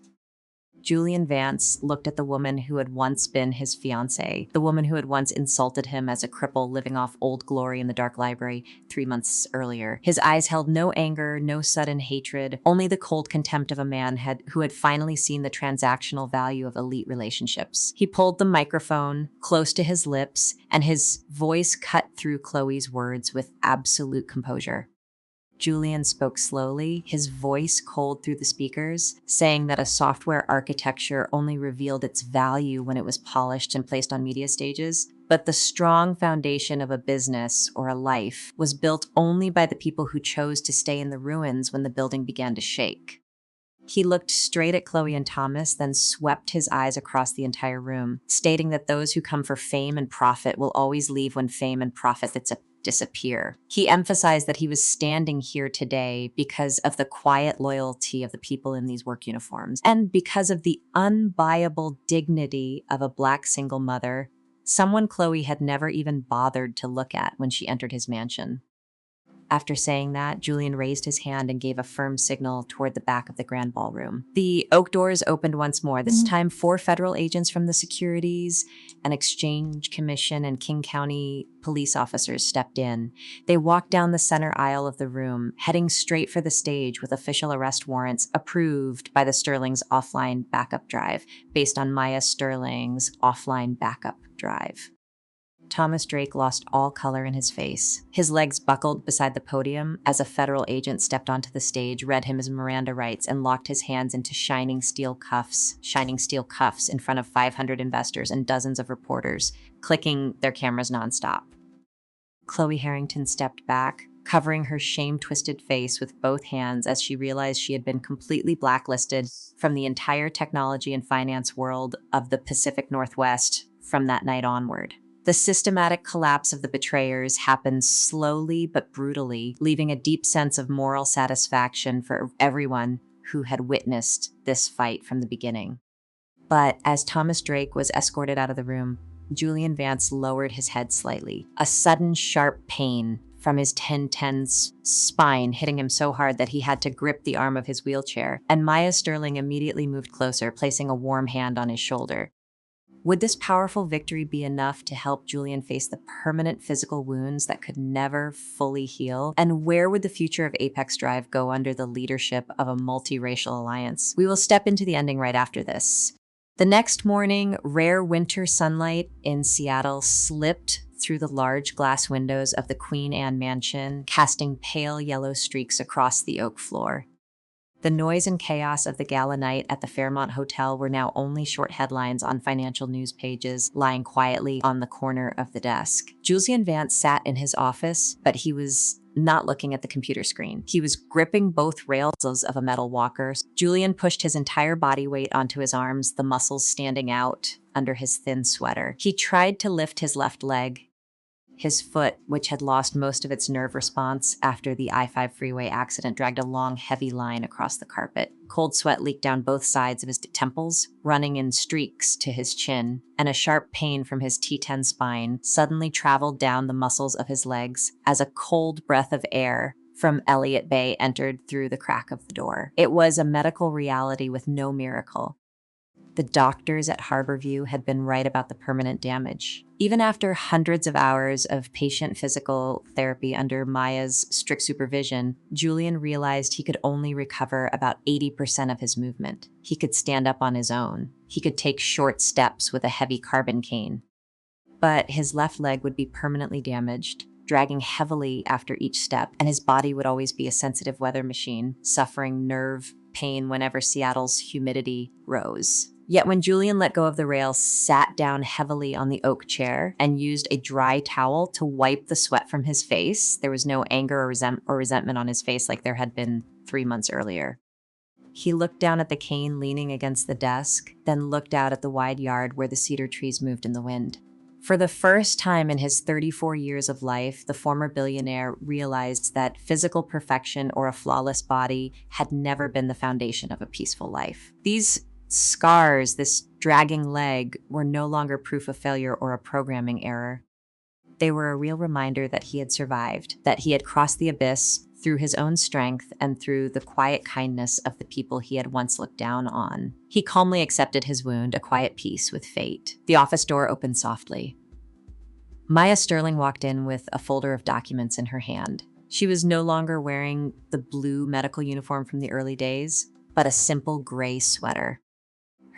Speaker 3: Julian Vance looked at the woman who had once been his fiancée, the woman who had once insulted him as a cripple living off Old Glory in the dark library 3 months earlier. His eyes held no anger, no sudden hatred, only the cold contempt of a man who had finally seen the transactional value of elite relationships. He pulled the microphone close to his lips, and his voice cut through Chloe's words with absolute composure. Julian spoke slowly, his voice cold through the speakers, saying that a software architecture only revealed its value when it was polished and placed on media stages, but the strong foundation of a business or a life was built only by the people who chose to stay in the ruins when the building began to shake. He looked straight at Chloe and Thomas, then swept his eyes across the entire room, stating that those who come for fame and profit will always leave when fame and profit disappear. He emphasized that he was standing here today because of the quiet loyalty of the people in these work uniforms, and because of the unbuyable dignity of a Black single mother, someone Chloe had never even bothered to look at when she entered his mansion. After saying that, Julian raised his hand and gave a firm signal toward the back of the grand ballroom. The oak doors opened once more. This time, 4 federal agents from the Securities and Exchange Commission and King County police officers stepped in. They walked down the center aisle of the room, heading straight for the stage with official arrest warrants approved by the Sterling's offline backup drive, based on Maya Sterling's offline backup drive. Thomas Drake lost all color in his face. His legs buckled beside the podium as a federal agent stepped onto the stage, read him his Miranda rights, and locked his hands into shining steel cuffs in front of 500 investors and dozens of reporters, clicking their cameras nonstop. Chloe Harrington stepped back, covering her shame-twisted face with both hands as she realized she had been completely blacklisted from the entire technology and finance world of the Pacific Northwest from that night onward. The systematic collapse of the betrayers happened slowly but brutally, leaving a deep sense of moral satisfaction for everyone who had witnessed this fight from the beginning. But as Thomas Drake was escorted out of the room, Julian Vance lowered his head slightly. A sudden sharp pain from his 10-10's spine, hitting him so hard that he had to grip the arm of his wheelchair, and Maya Sterling immediately moved closer, placing a warm hand on his shoulder. Would this powerful victory be enough to help Julian face the permanent physical wounds that could never fully heal? And where would the future of Apex Drive go under the leadership of a multiracial alliance? We will step into the ending right after this. The next morning, rare winter sunlight in Seattle slipped through the large glass windows of the Queen Anne mansion, casting pale yellow streaks across the oak floor. The noise and chaos of the gala night at the Fairmont Hotel were now only short headlines on financial news pages lying quietly on the corner of the desk. Julian Vance sat in his office, but he was not looking at the computer screen. He was gripping both rails of a metal walker. Julian pushed his entire body weight onto his arms, the muscles standing out under his thin sweater. He tried to lift his left leg. His foot, which had lost most of its nerve response after the I-5 freeway accident, dragged a long, heavy line across the carpet. Cold sweat leaked down both sides of his temples, running in streaks to his chin, and a sharp pain from his T10 spine suddenly traveled down the muscles of his legs as a cold breath of air from Elliott Bay entered through the crack of the door. It was a medical reality with no miracle. The doctors at Harborview had been right about the permanent damage. Even after hundreds of hours of patient physical therapy under Maya's strict supervision, Julian realized he could only recover about 80% of his movement. He could stand up on his own. He could take short steps with a heavy carbon cane. But his left leg would be permanently damaged, dragging heavily after each step, and his body would always be a sensitive weather machine, suffering nerve pain whenever Seattle's humidity rose. Yet when Julian let go of the rail, sat down heavily on the oak chair, and used a dry towel to wipe the sweat from his face, there was no anger or resentment on his face like there had been 3 months earlier. He looked down at the cane leaning against the desk, then looked out at the wide yard where the cedar trees moved in the wind. For the first time in his 34 years of life, the former billionaire realized that physical perfection or a flawless body had never been the foundation of a peaceful life. These scars, this dragging leg, were no longer proof of failure or a programming error. They were a real reminder that he had survived, that he had crossed the abyss through his own strength and through the quiet kindness of the people he had once looked down on. He calmly accepted his wound, a quiet peace with fate. The office door opened softly. Maya Sterling walked in with a folder of documents in her hand. She was no longer wearing the blue medical uniform from the early days, but a simple gray sweater.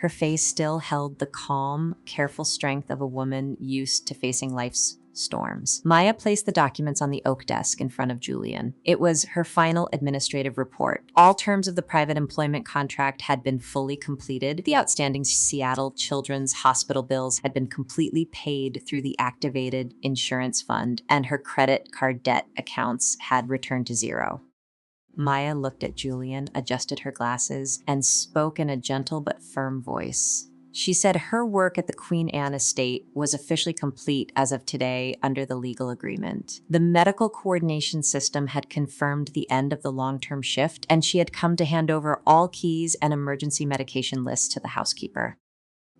Speaker 3: Her face still held the calm, careful strength of a woman used to facing life's storms. Maya placed the documents on the oak desk in front of Julian. It was her final administrative report. All terms of the private employment contract had been fully completed. The outstanding Seattle Children's Hospital bills had been completely paid through the activated insurance fund, and her credit card debt accounts had returned to zero. Maya looked at Julian, adjusted her glasses, and spoke in a gentle but firm voice. She said her work at the Queen Anne estate was officially complete as of today under the legal agreement. The medical coordination system had confirmed the end of the long-term shift, and she had come to hand over all keys and emergency medication lists to the housekeeper.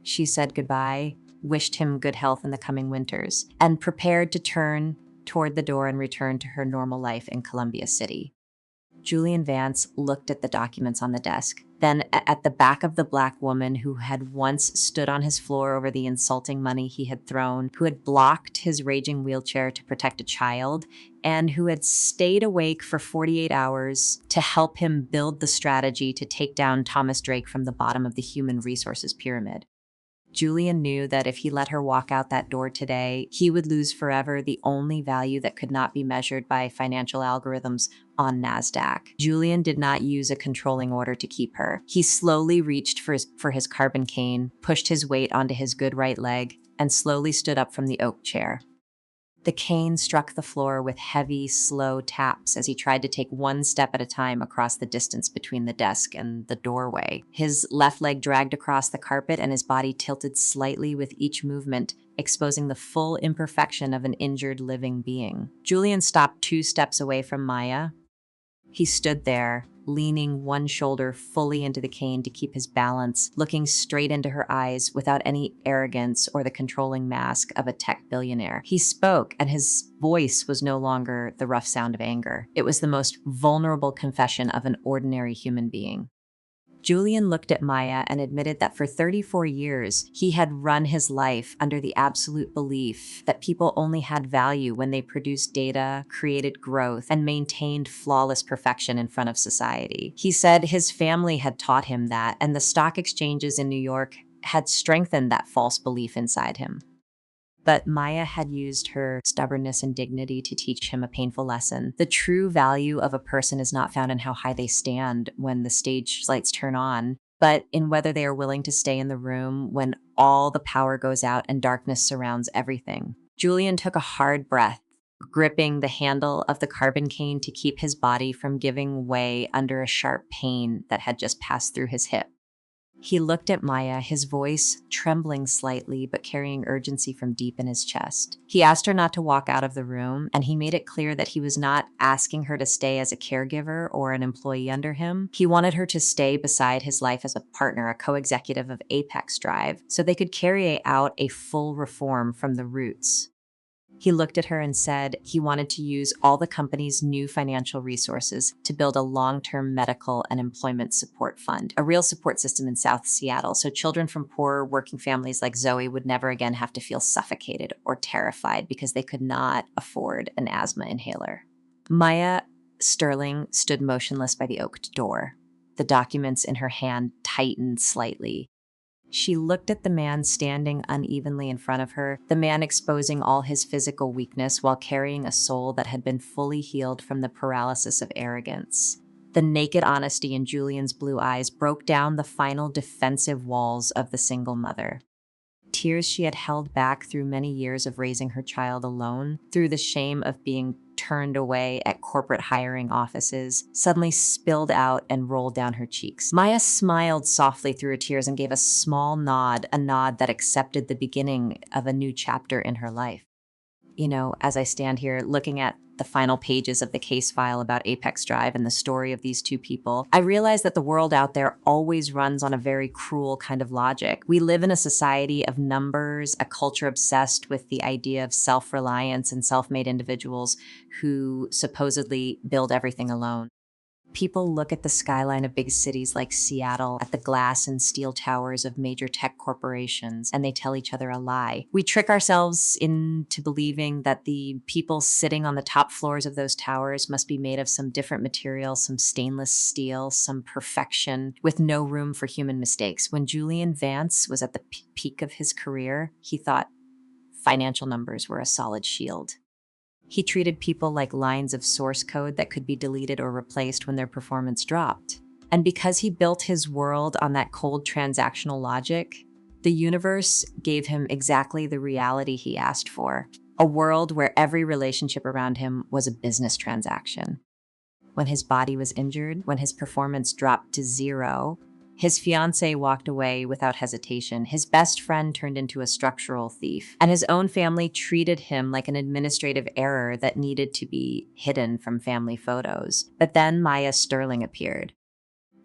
Speaker 3: She said goodbye, wished him good health in the coming winters, and prepared to turn toward the door and return to her normal life in Columbia City. Julian Vance looked at the documents on the desk, then at the back of the black woman who had once stood on his floor over the insulting money he had thrown, who had blocked his raging wheelchair to protect a child, and who had stayed awake for 48 hours to help him build the strategy to take down Thomas Drake from the bottom of the human resources pyramid. Julian knew that if he let her walk out that door today, he would lose forever the only value that could not be measured by financial algorithms on NASDAQ. Julian did not use a controlling order to keep her. He slowly reached for his carbon cane, pushed his weight onto his good right leg, and slowly stood up from the oak chair. The cane struck the floor with heavy, slow taps as he tried to take one step at a time across the distance between the desk and the doorway. His left leg dragged across the carpet and his body tilted slightly with each movement, exposing the full imperfection of an injured living being. Julian stopped 2 steps away from Maya. He stood there, leaning one shoulder fully into the cane to keep his balance, looking straight into her eyes without any arrogance or the controlling mask of a tech billionaire. He spoke, and his voice was no longer the rough sound of anger. It was the most vulnerable confession of an ordinary human being. Julian looked at Maya and admitted that for 34 years, he had run his life under the absolute belief that people only had value when they produced data, created growth, and maintained flawless perfection in front of society. He said his family had taught him that, and the stock exchanges in New York had strengthened that false belief inside him. But Maya had used her stubbornness and dignity to teach him a painful lesson. The true value of a person is not found in how high they stand when the stage lights turn on, but in whether they are willing to stay in the room when all the power goes out and darkness surrounds everything. Julian took a hard breath, gripping the handle of the carbon cane to keep his body from giving way under a sharp pain that had just passed through his hip. He looked at Maya, his voice trembling slightly but carrying urgency from deep in his chest. He asked her not to walk out of the room, and he made it clear that he was not asking her to stay as a caregiver or an employee under him. He wanted her to stay beside his life as a partner, a co-executive of Apex Drive, so they could carry out a full reform from the roots. He looked at her and said he wanted to use all the company's new financial resources to build a long-term medical and employment support fund, a real support system in South Seattle, so children from poor working families like Zoe would never again have to feel suffocated or terrified because they could not afford an asthma inhaler. Maya Sterling stood motionless by the oaked door. The documents in her hand tightened slightly. She looked at the man standing unevenly in front of her, the man exposing all his physical weakness while carrying a soul that had been fully healed from the paralysis of arrogance. The naked honesty in Julian's blue eyes broke down the final defensive walls of the single mother. Tears she had held back through many years of raising her child alone, through the shame of being turned away at corporate hiring offices, suddenly spilled out and rolled down her cheeks. Maya smiled softly through her tears and gave a small nod, a nod that accepted the beginning of a new chapter in her life. As I stand here looking at the final pages of the case file about Apex Drive and the story of these two people, I realize that the world out there always runs on a very cruel kind of logic. We live in a society of numbers, a culture obsessed with the idea of self-reliance and self-made individuals who supposedly build everything alone. People look at the skyline of big cities like Seattle, at the glass and steel towers of major tech corporations, and they tell each other a lie. We trick ourselves into believing that the people sitting on the top floors of those towers must be made of some different material, some stainless steel, some perfection, with no room for human mistakes. When Julian Vance was at the peak of his career, he thought financial numbers were a solid shield. He treated people like lines of source code that could be deleted or replaced when their performance dropped. And because he built his world on that cold transactional logic, the universe gave him exactly the reality he asked for, a world where every relationship around him was a business transaction. When his body was injured, when his performance dropped to zero, his fiancée walked away without hesitation. His best friend turned into a structural thief, and his own family treated him like an administrative error that needed to be hidden from family photos. But then Maya Sterling appeared.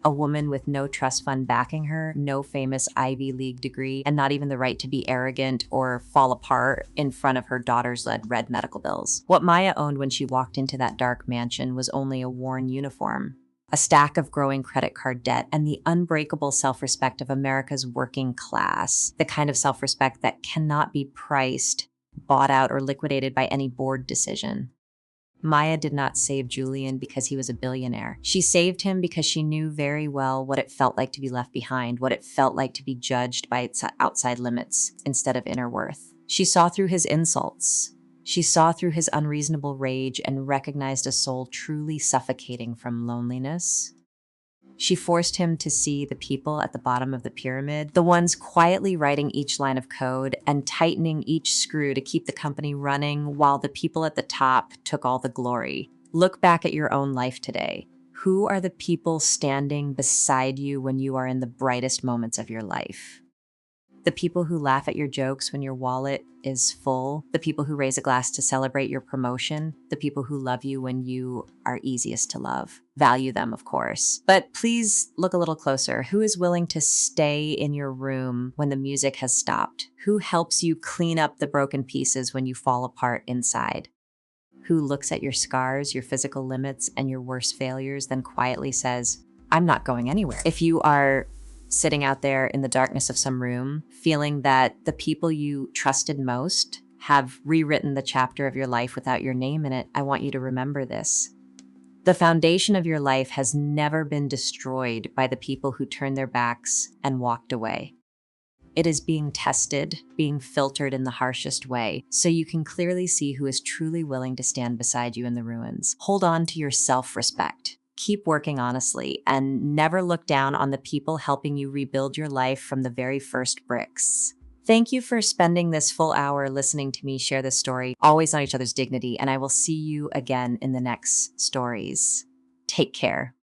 Speaker 3: A woman with no trust fund backing her, no famous Ivy League degree, and not even the right to be arrogant or fall apart in front of her daughter's red medical bills. What Maya owned when she walked into that dark mansion was only a worn uniform, a stack of growing credit card debt, and the unbreakable self-respect of America's working class, the kind of self-respect that cannot be priced, bought out, or liquidated by any board decision. Maya did not save Julian because he was a billionaire. She saved him because she knew very well what it felt like to be left behind, what it felt like to be judged by its outside limits instead of inner worth. She saw through his insults. She saw through his unreasonable rage and recognized a soul truly suffocating from loneliness. She forced him to see the people at the bottom of the pyramid, the ones quietly writing each line of code and tightening each screw to keep the company running, while the people at the top took all the glory. Look back at your own life today. Who are the people standing beside you when you are in the brightest moments of your life? The people who laugh at your jokes when your wallet is full, the people who raise a glass to celebrate your promotion, the people who love you when you are easiest to love. Value them, of course. But please look a little closer. Who is willing to stay in your room when the music has stopped? Who helps you clean up the broken pieces when you fall apart inside? Who looks at your scars, your physical limits, and your worst failures, then quietly says, I'm not going anywhere. If you are sitting out there in the darkness of some room, feeling that the people you trusted most have rewritten the chapter of your life without your name in it, I want you to remember this. The foundation of your life has never been destroyed by the people who turned their backs and walked away. It is being tested, being filtered in the harshest way, so you can clearly see who is truly willing to stand beside you in the ruins. Hold on to your self-respect. Keep working honestly, and never look down on the people helping you rebuild your life from the very first bricks. Thank you for spending this full hour listening to me share this story, always on each other's dignity, and I will see you again in the next stories. Take care.